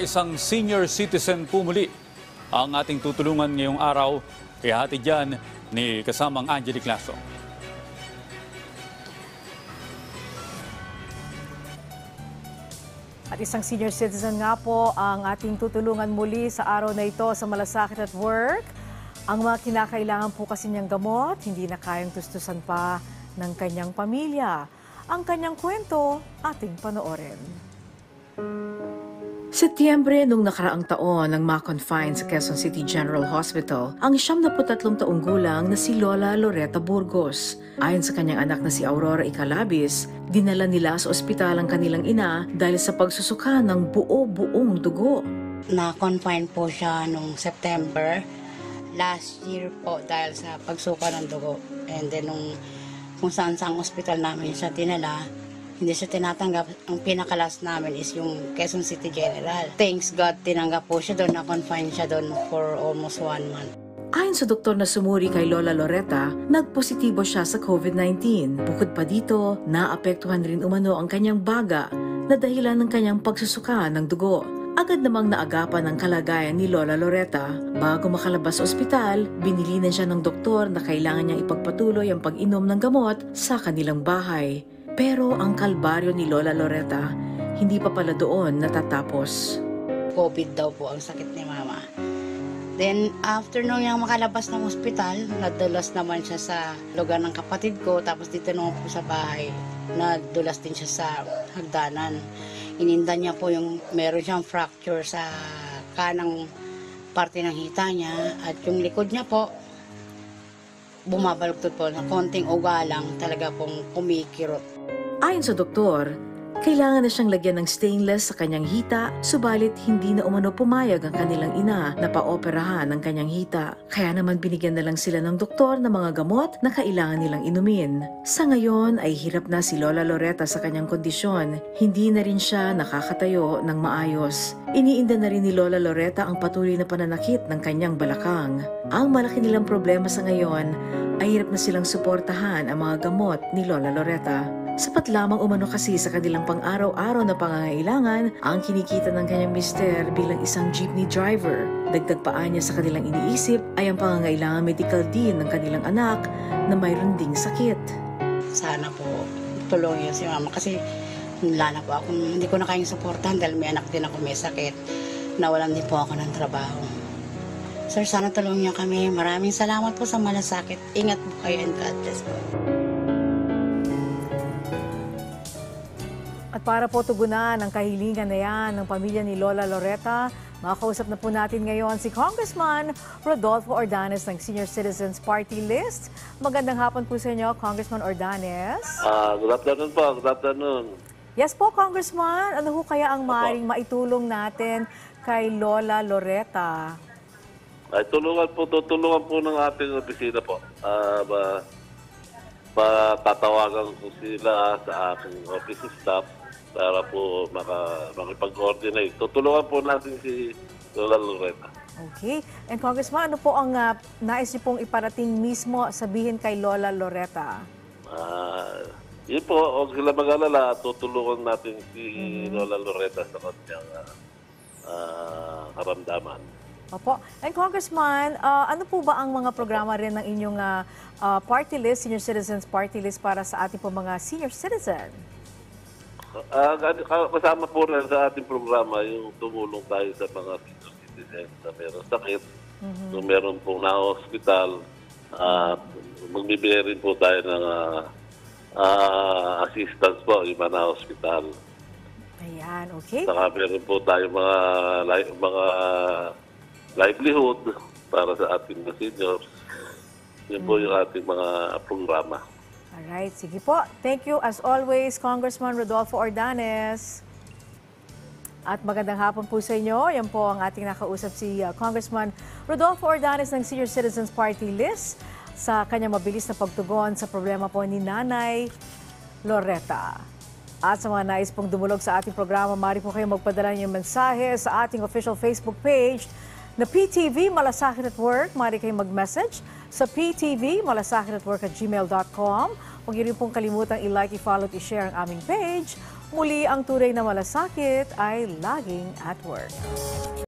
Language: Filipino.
Isang senior citizen po muli ang ating tutulungan ngayong araw. Ihatid dyan ni kasamang Angelic Lasso. At isang senior citizen nga po ang ating tutulungan muli sa araw na ito sa Malasakit at Work. Ang mga kinakailangan po kasi niyang gamot, hindi na kayang tustusan pa ng kanyang pamilya. Ang kanyang kwento, ating panoorin. Setyembre nung nakaraang taon nang ma-confine sa Quezon City General Hospital ang 73 taong gulang na si Lola Loretta Burgos. Ayon sa kanyang anak na si Aurora Icalabis, dinala nila sa ospital ang kanilang ina dahil sa pagsusuka ng buo-buong dugo. Na-confine po siya nung September last year po dahil sa pagsuka ng dugo. And then kung saan-saang ospital namin siya dinala, hindi siya tinatanggap. Ang pinakalas namin is yung Quezon City General. Thanks God, tinanggap po siya doon, na-confine siya doon for almost 1 month. Ayon sa doktor na sumuri kay Lola Loretta, nagpositibo siya sa COVID-19. Bukod pa dito, naapektuhan rin umano ang kanyang baga na dahilan ng kanyang pagsusuka ng dugo. Agad namang naagapan ang kalagayan ni Lola Loretta. Bago makalabas sa ospital, binilinan siya ng doktor na kailangan niyang ipagpatuloy ang pag-inom ng gamot sa kanilang bahay. Pero ang kalbaryo ni Lola Loretta, hindi pa pala doon natatapos. COVID daw po ang sakit ni Mama. Then, after nung niyang makalabas ng ospital, nadulas naman siya sa lugar ng kapatid ko. Tapos dito naman po sa bahay, nadulas din siya sa hagdanan. Ininda niya po yung meron siyang fracture sa kanang parte ng hita niya. At yung likod niya po, bumabalugtod po na konting uga lang, talaga pong kumikirot. Ayon sa doktor, kailangan na siyang lagyan ng stainless sa kanyang hita, subalit hindi na umano pumayag ang kanilang ina na paoperahan ang kanyang hita. Kaya naman binigyan na lang sila ng doktor ng mga gamot na kailangan nilang inumin. Sa ngayon ay hirap na si Lola Loretta sa kanyang kondisyon. Hindi na rin siya nakakatayo ng maayos. Iniinda na rin ni Lola Loretta ang patuloy na pananakit ng kanyang balakang. Ang malaki nilang problema sa ngayon ay hirap na silang suportahan ang mga gamot ni Lola Loretta. Sapat lamang umano kasi sa kanilang pang-araw-araw na pangangailangan ang kinikita ng kanyang mister bilang isang jeepney driver. Dagdag pa niya sa kanilang iniisip ay ang pangangailangan medical din ng kanilang anak na mayroon ding sakit. Sana po tulungan si Mama kasi wala na po ako, hindi ko na kayang suportahan dahil may anak din ako may sakit. Nawalan din po ako ng trabaho. Sir, sana tulungan niyo kami. Maraming salamat po sa Malasakit. Ingat po kayo and God bless po. At para po tugunan ang kahilingan na yan ng pamilya ni Lola Loretta, makakausap na po natin ngayon si Congressman Rodolfo Ordanes ng Senior Citizens Party List. Magandang hapon po sa inyo, Congressman Ordanes. Good afternoon po, good afternoon. Yes po, Congressman. Ano ho kaya ang maaaring maitulong natin kay Lola Loretta? Ay, tutulungan po ng ating opisina po. Tatawagan ko sila sa aking office staff para po makipag-coordinate. Tutulungan po natin si Lola Loretta. Okay. And Congressman, ano po ang nais niyo pong iparating mismo sabihin kay Lola Loretta? Yun po, huwag sila mag-alala. Tutulungan natin si Lola Loretta sa kanyang karamdaman. Opo. And Congressman, ano po ba ang mga programa rin ng inyong party list, Senior Citizens Party List para sa ating po mga senior citizen? Kasama po rin sa ating programa yung tumulong tayo sa mga senior citizens na meron sakit. Kung meron pong na-hospital, magbibigay rin po tayo ng assistance po, yung mga na-hospital. Ayan, okay. Saka meron po tayo mga livelihood para sa ating mga seniors. Yun po yung ating mga programa. Alright, sige po. Thank you as always, Congressman Rodolfo Ordanes. At magandang hapon po sa inyo. Yan po ang ating nakausap si Congressman Rodolfo Ordanes ng Senior Citizens Party List sa kanyang mabilis na pagtugon sa problema po ni Nanay Loretta. At sa mga nais pong dumulog sa ating programa, maaari po kayong magpadala ng mensahe sa ating official Facebook page na PTV Malasakit at Work. Maaari kayong mag-message sa ptvmalasakit@work@gmail.com. Huwag niyo rin pong kalimutang i-like, i-follow at i-share ang aming page Muli ang tunay na malasakit ay laging at work.